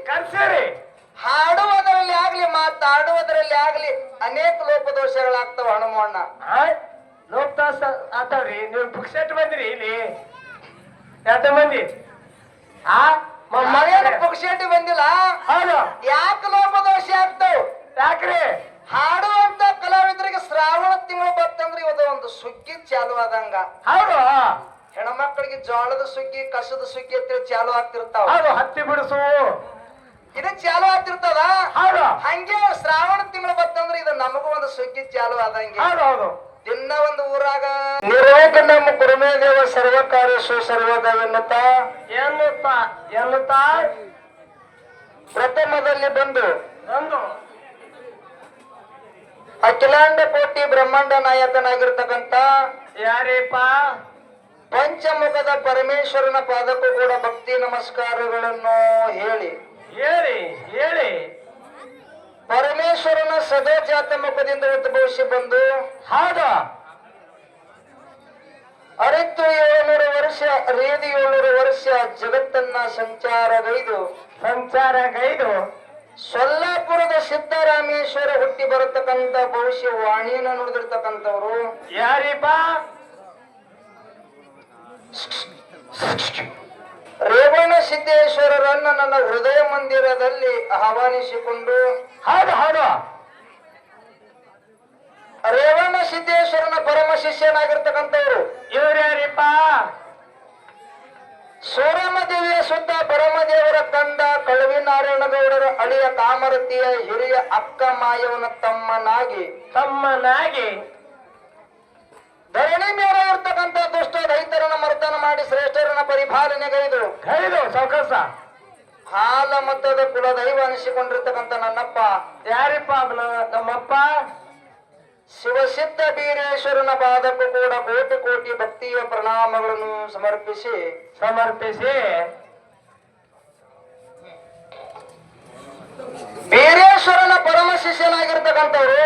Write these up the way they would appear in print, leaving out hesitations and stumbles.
ಕರ್ಸಿರಿ ಹಾಡುವುದರಲ್ಲಿ ಆಗ್ಲಿ ಮಾತಾಡುವುದರಲ್ಲಿ ಆಗ್ಲಿ ಅನೇಕ ಲೋಪದೋಷಗಳಾಗ್ತಾವ ಹನುಮಣ್ಣ. ಲೋಕದಾಸ ಆತಾವ್ರಿ. ನೀವು ಪುಕ್ಸೆಟ್ ಬಂದಿರಿ ಇಲ್ಲಿ ಎಂತ ಮಂದಿ? ನಾವೇನು ಪುಕ್ಸೆಟ್ಟಿ ಬಂದಿಲ್ಲ. ಹೌದು. ಯಾಕೆ ಲೋಪದೋಷ ಆಗ್ತಾವ? ಯಾಕ್ರಿ? ಹಾಡುವಂತ ಕಲಾವಿದರಿಗೆ ಶ್ರಾವಣ ತಿಂಗಳು ಬರ್ತಂದ್ರೆ ಇವತ್ತು ಒಂದು ಸುಗ್ಗಿ ಚಾಲು ಆದಂಗ. ಹೌದು. ಹೆಣ್ಮಕ್ಳಿಗೆ ಜೋಳದ ಸುಗ್ಗಿ, ಕಸದ ಸುಗ್ಗಿ ಅಂತೇಳಿ ಚಾಲು ಆಗ್ತಿರ್ತಾವ. ಹೌದು. ಹತ್ತಿ ಬಿಡಿಸು ಇದು ಚಾಲು ಆಗ್ತಿರ್ತದ. ಹೌದು. ಹಂಗೆ ಶ್ರಾವಣ ತಿಂಗಳು ಬರ್ತಂದ್ರೆ ಇದು ನಮಗೂ ಒಂದು ಸುಗ್ಗಿ ಚಾಲು ಆದಂಗೆ. ಹೌದು ಹೌದು. ದಿನ ಒಂದು ಊರಾಗ ನಿರ್ವೇಕ ನಮ್ಮ ಕುರುಮೇದೇವ ಸರ್ವಕಾರ್ಯಸು ಸರ್ವದವೆನ್ನುತ್ತಾ ಎನ್ನುತ್ತಾ ಪ್ರಥಮದಲ್ಲಿ ಬಂದು ಅಖಿಲಾಂಡ ಕೋಟಿ ಬ್ರಹ್ಮಾಂಡ ನಾಯಕನಾಗಿರ್ತಕ್ಕಂಥ ಯಾರೇಪ ಪಂಚಮುಖದ ಪರಮೇಶ್ವರನ ಪಾದಕ್ಕೂ ಕೂಡ ಭಕ್ತಿ ನಮಸ್ಕಾರಗಳನ್ನು ಹೇಳಿ ಹೇಳಿ ಹೇಳಿ ಪರಮೇಶ್ವರನ ಸದೋಜಾತ ಮುಖದಿಂದ ಉದ್ಭವಿಸಿ ಬಂದು ಹೌದು ಅರಿತು 700 ವರ್ಷ ರೇದಿ 700 ವರ್ಷ ಜಗತ್ತನ್ನ ಸಂಚಾರಗೈದು ಸೊಲ್ಲಾಪುರದ ಸಿದ್ದರಾಮೇಶ್ವರ ಹುಟ್ಟಿ ಬರತಕ್ಕಂತ ಭವಿಷ್ಯ ವಾಣಿಯನ್ನು ನುಡಿದಿರ್ತಕ್ಕಂಥವ್ರು ಯಾರಿಪ್ಪ? ರೇವಣ ಸಿದ್ದೇಶ್ವರರನ್ನ ನನ್ನ ಹೃದಯ ಮಂದಿರದಲ್ಲಿ ಆಹ್ವಾನಿಸಿಕೊಂಡು ಹೌದು ರೇವಣ ಸಿದ್ದೇಶ್ವರನ ಪರಮ ಶಿಷ್ಯನಾಗಿರ್ತಕ್ಕಂಥವ್ರು ಇವ್ರು ಯಾರಿಪ್ಪ? ಸೂರಮದೇವಿಯ ಸುತ್ತ ಪರಮದೇವರ ಕಂದ ಕಳವಿನಾರಾಯಣಗೌಡರ ಅಳಿಯ ಕಾಮರತಿಯ ಹಿರಿಯ ಅಕ್ಕ ಮಾಯವನ ತಮ್ಮನಾಗಿ ಧರಣಿ ಮೇಲೆ ಇರ್ತಕ್ಕಂಥ ದುಷ್ಟ ದೈತರನ್ನ ಮರ್ತನ ಮಾಡಿ ಶ್ರೇಷ್ಠರನ್ನ ಪರಿಪಾಲನೆಗೈದು ಸೌಕಸ ಹಾಲ ಮತದ ಕುಲದೈವ ಅನಿಸಿಕೊಂಡಿರ್ತಕ್ಕಂಥ ನನ್ನಪ್ಪ ಯಾರಿಪ್ಪ? ನಮ್ಮಪ್ಪ ಶಿವಸಿದ್ಧ ಬೀರೇಶ್ವರನ ಪಾದಕ್ಕೂ ಕೂಡ ಕೋಟಿ ಕೋಟಿ ಭಕ್ತಿಯ ಪ್ರಣಾಮಗಳನ್ನು ಸಮರ್ಪಿಸಿ ಬೀರೇಶ್ವರನ ಪರಮ ಶಿಷ್ಯನಾಗಿರ್ತಕ್ಕಂಥವ್ರು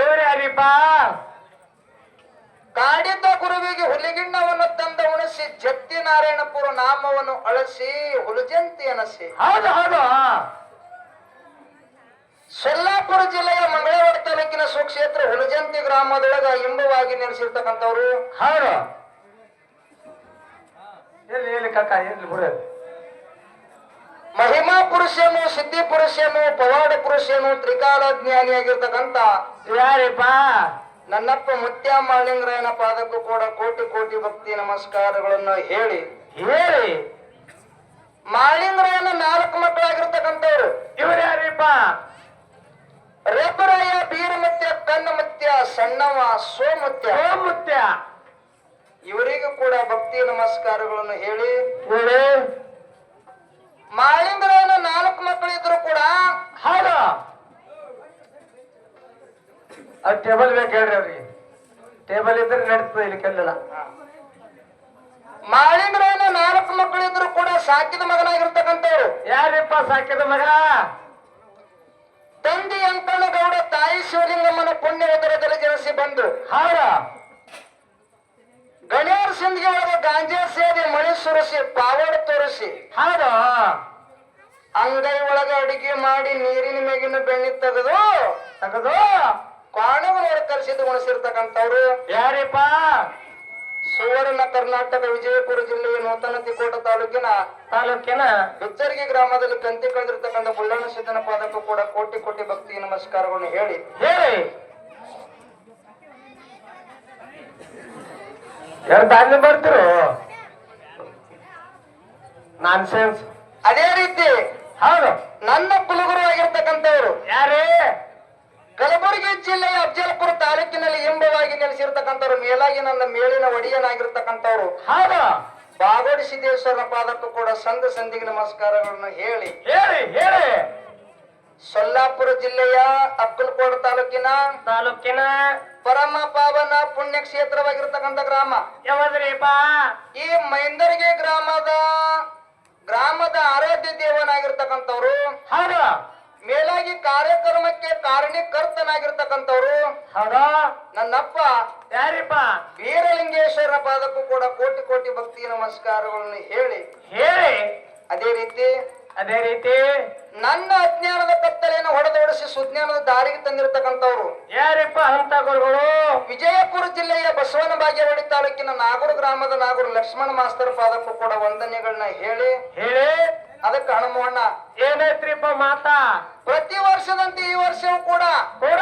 ಇವ್ರು ಯಾರಿಪ್ಪ? ಕಾಡಿದ್ದ ಗುರುವಿಗೆ ಹುಲಿಗಿಣ್ಣವನ್ನು ತಂದ ಉಣಿಸಿ ಜತ್ತಿ ನಾರಾಯಣಪುರ ನಾಮವನ್ನು ಅಳಸಿ ಹುಲಜಂತಿ ಅನಸಿ ಹೌದು ಸೊಲ್ಲಾಪುರ ಜಿಲ್ಲೆಯ ಮಂಗಳವಾರ ತಾಲೂಕಿನ ಸುಕ್ಷೇತ್ರ ಹುಲಜಂತಿ ಗ್ರಾಮದೊಳಗ ಇಂಬವಾಗಿ ನೆಲೆಸಿರ್ತಕ್ಕಂಥವ್ರು ಹೌದು. ಎಲ್ಲಿ ಕಾಕ ಎಲ್ಲಿ ಬರ ಮಹಿಮಾ ಪುರುಷನು, ಸಿದ್ಧಿ ಪುರುಷನು, ಪವಾಡ ಪುರುಷನು, ತ್ರಿಕಾಲ ಜ್ಞಾನಿಯಾಗಿರ್ತಕ್ಕಂಥ ಯಾರಿಪ್ಪ? ನನ್ನಪ್ಪ ಮುತ್ಯ ಮಾಳಿಂಗರಾಯನ ಪಾದಕ್ಕೂ ಕೂಡ ಕೋಟಿ ಕೋಟಿ ಭಕ್ತಿ ನಮಸ್ಕಾರಗಳನ್ನು ಹೇಳಿ ಮಾಳಿಂಗರಾಯನ 4 ಮಕ್ಕಳಾಗಿರ್ತಕ್ಕಂಥವ್ರು ಇವ್ರು ಯಾರಿಪ್ಪ? ರೇಪರಾಯ, ಬೀರಮತ್ಯ, ಕನ್ನಮತ್ಯ, ಸಣ್ಣವ, ಸೋಮುತ್ಯ ಇವರಿಗೂ ಕೂಡ ಭಕ್ತಿ ನಮಸ್ಕಾರಗಳನ್ನು ಹೇಳಿ ಮಾಳಿಂಗರಾಯನ 4 ಮಕ್ಕಳಿದ್ರು ಕೂಡ ಹೌದು ಟೇಬಲ್ ಬೇಕು ಹೇಳ್ರಿ ಅವ್ರಿಗೆ. ಟೇಬಲ್ ಇದ್ರೆ ನಡೀತದೆ, ಇಲ್ಲಿ ಕಲ್ಲಿಲ್ಲ. ಮಾಳಿಂಗರಾಯನ 4 ಮಕ್ಕಳಿದ್ರು ಕೂಡ ಸಾಕಿದ ಮಗನಾಗಿರ್ತಕ್ಕಂಥವ್ರು ಯಾರಿಪ್ಪ ಸಾಕಿದ ಮಗ? ತಂದೆ ಅಂಕಣಗೌಡ, ತಾಯಿ ಶಿವಲಿಂಗಮ್ಮನ ಪುಣ್ಯ ಉದರದಲ್ಲಿ ಜನಿಸಿ ಬಂದು ಗಣ್ಯರ ಸಿಂಧಿಗೆ ಒಳಗೆ ಗಾಂಜಾ ಸೇದಿ ಮಣಿ ಸುರಿಸಿ ಪಾವಡ ತೋರಿಸಿ ಅಂಗೈ ಒಳಗೆ ಅಡಿಗೆ ಮಾಡಿ ನೀರಿನ ಮೇಗಿನ ಬೆಣ್ಣಿ ತೆಗೆದು ಕಾಣುಗಳನ್ನು ಕರೆಸಿದ್ದು ಉಣಿಸಿರ್ತಕ್ಕಂಥವ್ರು ಯಾರಿಪ್ಪ? ಸುವರ್ಣ ಕರ್ನಾಟಕ ವಿಜಯಪುರ ಜಿಲ್ಲೆಯ ನೂತನ ತಿಕೋಟ ತಾಲೂಕಿನ ಬಿಚ್ಚರ್ಗಿ ಗ್ರಾಮದಲ್ಲಿ ಕಂತಿ ಕಳೆದಿರ್ತಕ್ಕಂಥ ಬುಳ್ಳಣ್ಣ ಸಿದ್ದನ ಪಾದಕ್ಕೂ ಕೂಡ ಕೋಟಿ ಕೋಟಿ ಭಕ್ತಿ ನಮಸ್ಕಾರಗಳನ್ನು ಹೇಳಿ ಅಲ್ಲಿ ಬರ್ತಿರು ನಾನ್ಸೆನ್ಸ್. ಅದೇ ರೀತಿ ಹೌದು ನನ್ನ ಕುಲಗುರು ಆಗಿರ್ತಕ್ಕಂಥವ್ರು ಯಾರೇ? ಕಲಬುರಗಿ ಜಿಲ್ಲೆಯ ಅಫಜಲ್ಪುರ ತಾಲೂಕಿನಲ್ಲಿ ಇಂಬವಾಗಿ ನೆಲೆಸಿರ್ತಕ್ಕಂಥವ್ರು ಮೇಲಾಗಿ ನನ್ನ ಮೇಲಿನ ಒಡೆಯನಾಗಿರ್ತಕ್ಕಂಥವ್ರು ಬಾಗೋಡಿ ಸಿದ್ದೇಶ್ವರನ ಪಾದಕ್ಕೂ ಕೂಡ ಸಂಧಿಗೆ ನಮಸ್ಕಾರಗಳನ್ನು ಹೇಳಿ ಸೊಲ್ಲಾಪುರ ಜಿಲ್ಲೆಯ ಅಕ್ಕಲಕೋಟ ತಾಲೂಕಿನ ಪರಮ ಪಾವನ ಪುಣ್ಯ ಕ್ಷೇತ್ರವಾಗಿರ್ತಕ್ಕಂಥ ಗ್ರಾಮ ಯಾವ್ದ್ರಿಪ್ಪ? ಈ ಮೈಂದರ್ಗಿ ಗ್ರಾಮದ ಆರಾಧ್ಯ ದೇವನಾಗಿರ್ತಕ್ಕಂಥವ್ರು ಮೇಲಾಗಿ ಕಾರ್ಯಕ್ರಮಕ್ಕೆ ಕಾರಣೀಕರ್ತನಾಗಿರ್ತಕ್ಕಂಥವ್ರು ನನ್ನಪ್ಪ ಯಾರಿಪ್ಪ? ವೀರಲಿಂಗೇಶ್ವರನ ಪಾದಕ್ಕೂ ಕೂಡ ಕೋಟಿ ಕೋಟಿ ಭಕ್ತಿ ನಮಸ್ಕಾರಗಳನ್ನು ಹೇಳಿ ಹೇಳಿ ಅದೇ ರೀತಿ ಅದೇ ರೀತಿ ನನ್ನ ಅಜ್ಞಾನದ ಕತ್ತಲೆಯನ್ನು ಹೊಡೆದೋಡಿಸಿ ಸುಜ್ಞಾನದ ದಾರಿಗೆ ತಂದಿರತಕ್ಕಂಥವ್ರು ಯಾರಿಪ್ಪ ಅಂತ ಗುರುಗಳು? ವಿಜಯಪುರ ಜಿಲ್ಲೆಯ ಬಸವನ ಬಾಗೇವಾಡಿ ತಾಲೂಕಿನ ನಾಗೂರು ಗ್ರಾಮದ ನಾಗೂರು ಲಕ್ಷ್ಮಣ ಮಾಸ್ತರ್ ಪಾದಕ್ಕೂ ಕೂಡ ವಂದನೆಗಳನ್ನ ಹೇಳಿ ಅದಕ್ಕೆ ಹನುಮಣ್ಣ ಏನೈತ್ರಿಪ್ಪ ಮಾತಾ? ಪ್ರತಿ ವರ್ಷದಂತೆ ಈ ವರ್ಷವೂ ಕೂಡ ಕೂಡ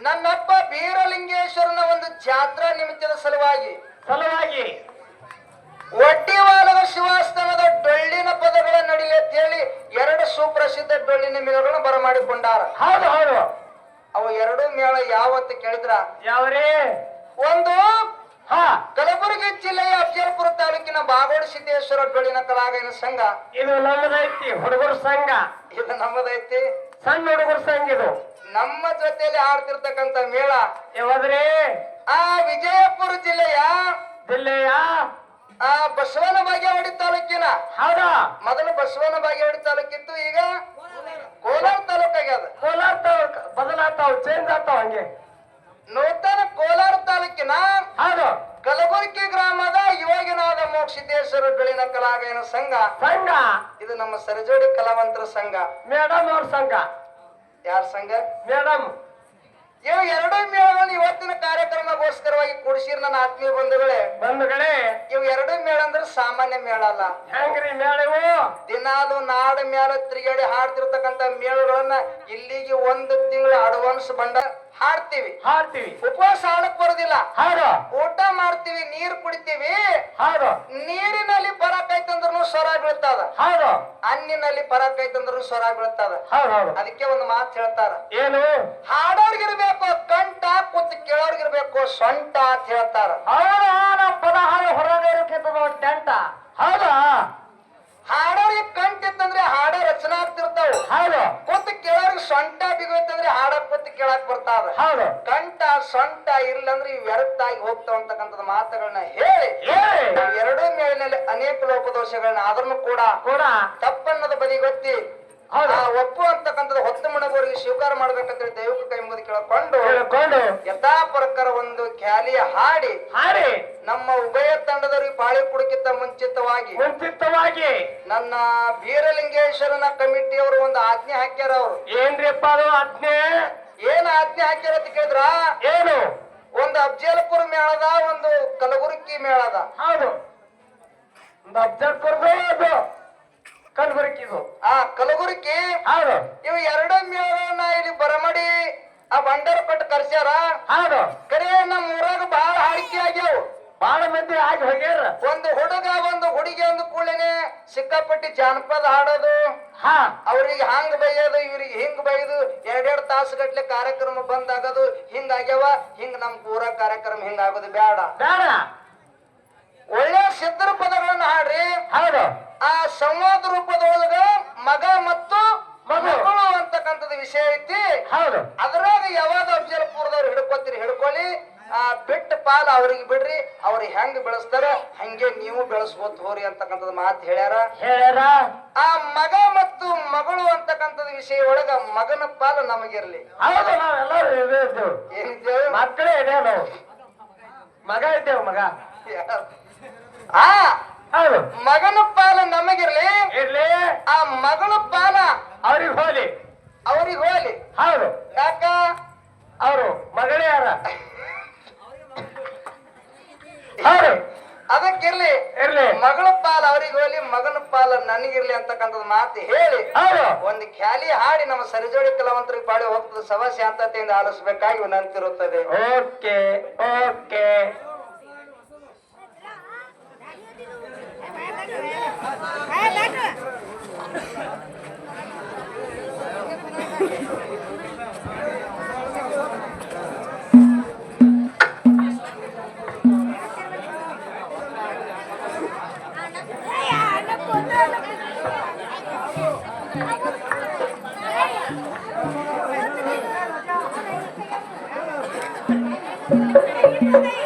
ನನ್ನಪ್ಪ ಬೀರಲಿಂಗೇಶ್ವರನ ಒಂದು ಜಾತ್ರಾ ನಿಮಿತ್ತದ ಸಲುವಾಗಿ ಒಡ್ಡಿವಾಲದ ಶಿವಾಸ್ಥಾನದ ಡೊಳ್ಳಿನ ಪದಗಳ ನಡಿಗೆ ಅಂತೇಳಿ 2 ಸುಪ್ರಸಿದ್ಧ ಡೊಳ್ಳಿನ ಮೇಳಗಳನ್ನು ಬರಮಾಡಿಕೊಂಡಾರ. ಹೌದು ಹೌದು. ಅವು 2 ಮೇಳ ಯಾವತ್ತು ಕೇಳಿದ್ರ ಯಾವ್ರೇ? ಒಂದು ಕಲಬುರಗಿ ಜಿಲ್ಲೆಯ ಅಫಜಲ್ಪುರ ತಾಲೂಕಿನ ಬಾಗೋಡು ಸಿದ್ದೇಶ್ವರ ಡೊಳ್ಳಿನ ಕಲಾಗಾಯನ ಸಂಘ. ಇದು ನಮ್ಮದೈತಿ ಹುಡುಗರ ಸಂಘ. ಇದು ನಮ್ಮದೈತಿ ಸಣ್ಣ ಹುಡುಗರ ಸಂಘ. ಇದು ನಮ್ಮ ಜೊತೆಯಲ್ಲಿ ಆಡ್ತಿರ್ತಕ್ಕಂತ ಮೇಳ ಯಾವ್ದ್ರಿ? ಆ ವಿಜಯಪುರ ಜಿಲ್ಲೆಯ ಬಸವನ ಬಾಗೇವಾಡಿ ತಾಲೂಕಿನ. ಹೌದಾ? ಮೊದಲು ಬಸವನ ಬಾಗೇವಾಡಿ ತಾಲೂಕಿತ್ತು, ಈಗ ಕೋಲಾರ ತಾಲೂಕ್ ಆಗ್ಯದ. ಕೋಲಾರ ತಾಲೂಕ್ ಬದಲಾಗ್ತಾವ, ಚೇಂಜ್ ಆಗ್ತಾವ. ಹಂಗೆ ನೂತನ ಕೋಲಾರ ತಾಲೂಕಿನ ಹೌದು ಕಲಬುರಗಿ ಗ್ರಾಮದ ಯುವಗಿನಾದ ಮೋಕ್ಷಿದ್ದೇಶ್ವರ ಡೊಳ್ಳಿನ ಕಲಾಗಾಯನ ಸಂಘ. ಇದು ನಮ್ಮ ಸರಜೋಡಿ ಕಲಾವಂತರ ಸಂಘ. ಮೇಡಮ್ ಅವ್ರ ಸಂಘ. ಯಾರ ಸಂಘ? ಮೇಡಮ್. ಇವು 2 ಮೇಳಗಳನ್ನು ಇವತ್ತಿನ ಕಾರ್ಯಕ್ರಮಗೋಸ್ಕರವಾಗಿ ಕೂಡಿಸಿರ್ ನನ್ನ ಆತ್ಮೀಯ ಬಂಧುಗಳೇ. ಇವು 2 ಮೇಳ ಅಂದ್ರೆ ಸಾಮಾನ್ಯ ಮೇಳ ಅಲ್ಲ. ಹೆಂಗ್ರಿ ಮೇಳವು? ದಿನಾಲು ನಾಡ ಮೇಳ ತಿರುಗಾಡಿ ಹಾಡ್ತಿರ್ತಕ್ಕಂತ ಮೇಳಗಳನ್ನ ಇಲ್ಲಿಗೆ 1 ತಿಂಗಳ ಅಡ್ವಾನ್ಸ್ ಬಂಡ ಹಾಡ್ತೀವಿ. ಉಪವಾಸ ಹಾಡಕ್ ಬರೋದಿಲ್ಲ. ಊಟ ಮಾಡ್ತೀವಿ, ನೀರು ಕುಡಿತೀವಿ. ನೀರಿನಲ್ಲಿ ಬರಕೈತಂದ್ರೂ ಸ್ವರ ಬೀಳ್ತದ, ಅನ್ನಿನಲ್ಲಿ ಬರಕೈತಂದ್ರೂ ಸ್ವರ ಬೀಳ್ತದ. ಅದಕ್ಕೆ ಒಂದು ಮಾತು ಹೇಳ್ತಾರ, ಏನು? ಹಾಡೋರ್ಗಿರ್ಬೇಕು ಕಂಠ, ಕೂತ್ ಕೇಳೋರ್ಗಿರ್ಬೇಕು ಸೊಂಟ ಅಂತ ಹೇಳ್ತಾರ. ಪದ ಹಾಡು ಹೊರಗೇತ ಹೌದಾ? ಹಾಡೋರಿಗೆ ಕಂಠ ಇತ್ತಂದ್ರೆ ಹಾಡ ರಚನಾ ಆಗ್ತಿರ್ತಾವ. ಕೂತ್ ಕೇಳೋರ್ಗೆ ಸೊಂಟ ಬಿಗೋಯ್ತಂದ್ರೆ ಹಾಡ ಕೂತ್ ಕೇಳಕ್ ಬರ್ತಾವ. ಕಂಠ ಸೊಂಟ ಇರ್ಲಂದ್ರೆ ಇವ್ ವ್ಯರ್ಥಾಗಿ ಹೋಗ್ತಾವ ಅಂತಕ್ಕಂಥದ್ದು ಮಾತುಗಳನ್ನ ಹೇಳಿ 2 ಮೇಲಿನಲ್ಲಿ ಅನೇಕ ಲೋಪದೋಷಗಳನ್ನ ಆದ್ರೂ ಕೂಡ ತಪ್ಪನ್ನದ ಬದಿಗೊತ್ತಿ ಒಪ್ಪು ಅಂತಕ್ಕಂಥದ್ದು ಹೊತ್ತು ಮುಣಗೋರಿಗೆ ಸ್ವೀಕಾರ ಮಾಡ್ಬೇಕಂತ ದೈವಿಕ ಕೈ ಮುಗಿದು ಕೇಳಿಕೊಂಡು ಯಥಾ ಪ್ರಕಾರ ಒಂದು ಖ್ಯಾಲಿಯ ಹಾಡಿ ನಮ್ಮ ಉಭಯ ತಂಡದವರಿಗೆ ಪಾಳಿ ಕುಡಕ್ಕಿಂತ ಮುಂಚಿತವಾಗಿ ನನ್ನ ಬೀರಲಿಂಗೇಶ್ವರನ ಕಮಿಟಿಯವರು ಒಂದು ಆಜ್ಞೆ ಹಾಕ್ಯಾರ. ಅವರು ಏನ್ರಿಪ್ಪ ಅದು ಆಜ್ಞೆ? ಏನ್ ಆಜ್ಞೆ ಹಾಕ್ಯಾರ ಅಂತ ಕೇಳಿದ್ರ, ಏನು? ಒಂದು ಅಫಜಲ್ಪುರ ಮೇಳದ, ಒಂದು ಕಲಬುರಗಿ ಮೇಳದ. ಹೌದು, ಒಂದು ಅಫಜಲ್ಪುರದ ಕಲಬುರಗಿದು. ಕಲಬುರಗಿ ಹೌದು. ಇವು 2 ಮೇಳಗಳನ್ನ ಇಲ್ಲಿ ಬರಮಾಡಿ ಆ ಬಂಡಾರ ಕೊಟ್ಟು ಕರ್ಸ್ಯಾರ. ಹೌದು. ಕರೆ ನಮ್ಮ ಊರಾಗ ಬಹಳ ಹಾಡಿಕೆ ಆಗ್ಯಾವ, ಬಹಳ ಮಂದಿ ಆಗಿ ಹೋಗ್ಯಾರ. ಒಂದು ಹುಡುಗ ಒಂದು ಹುಡುಗಿ ಒಂದು ಕೂಡಲೇನೆ ಸಿಕ್ಕಾಪಟ್ಟಿ ಜಾನಪದ ಹಾಡೋದು, ಅವ್ರಿಗೆ ಹಂಗ ಬೈಯೋದು, ಇವ್ರಿಗೆ ಹಿಂಗ್ ಬೈದು 2 ತಾಸುಗಟ್ಲೆ ಕಾರ್ಯಕ್ರಮ ಬಂದಾಗದು. ಹಿಂಗಾಗ್ಯಾವ. ಹಿಂಗ ನಮ್ ಊರಾಗ ಕಾರ್ಯಕ್ರಮ ಹಿಂಗಾಗೋದು ಬೇಡ. ಒಳ್ಳೆ ಸಿದ್ಧರ ಪದಗಳನ್ನ ಹಾಡ್ರಿ. ಆ ಸಂವಾದ ರೂಪದೊಳಗ ಮಗ ಮತ್ತು ಮಗಳು ಅಂತಕ್ಕಂಥದ್ದು ವಿಷಯ ಐತಿ. ಅದ್ರಾಗ ಯಾವಾಗ ಅಫಜಲ್ಪುರದವ್ರು ಹಿಡ್ಕೊಳ್ಳಿ, ಬಿಟ್ಟ ಪಾಲ ಅವ್ರಿಗೆ ಬಿಡ್ರಿ, ಅವ್ರಿಗೆ ಹೆಂಗ್ ಬೆಳೆಸ್ತಾರ ಹಂಗೆ ನೀವು ಬೆಳೆಸ್ಬೋದ್ ಹೋರಿ ಅಂತಕ್ಕಂಥದ್ದು ಮಾತು ಹೇಳ್ಯಾರ. ಆ ಮಗ ಮತ್ತು ಮಗಳು ಅಂತಕ್ಕಂಥದ್ದು ವಿಷಯ ಒಳಗ ಮಗನ ಪಾಲ ನಮಗಿರ್ಲಿ. ಏನಿದ್ದೇವೆ? ಮಕ್ಕಳೇ ಇದೆ, ಮಗ ಇದ್ದೇವೆ. ಮಗ ಮಗನ ಪಾಲ ನಮಗಿರ್ಲಿ, ಆ ಮಗಳ ಪಾಲ ಅವ್ರಿಗೆ ಹೋಲಿ. ಹೌದು. ಯಾಕ? ಅವರು ಮಗಳೇ ಯಾರ? ಅದಕ್ಕಿರ್ಲಿ, ಮಗಳ ಪಾಲ ಅವ್ರಿಗೆ ಹೋಲಿ, ಮಗನ ಪಾಲ ನನಗಿರ್ಲಿ ಅಂತಕ್ಕಂಥದ್ದು ಮಾತು ಹೇಳಿ ಒಂದು ಖ್ಯಾಲಿ ಹಾಡಿ ನಮ್ಮ ಸರಿಜೋಡಿ ಕಲಾವಂತರಿಗೆ ಪಾಡಿ ಹೋಗ್ತದೆ. ಸಭಾ ಶಾಂತತೆಯಿಂದ ಆಲಿಸಬೇಕಾಗಿ ವಿನಂತಿರುತ್ತದೆ. Okay okay.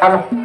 Hello.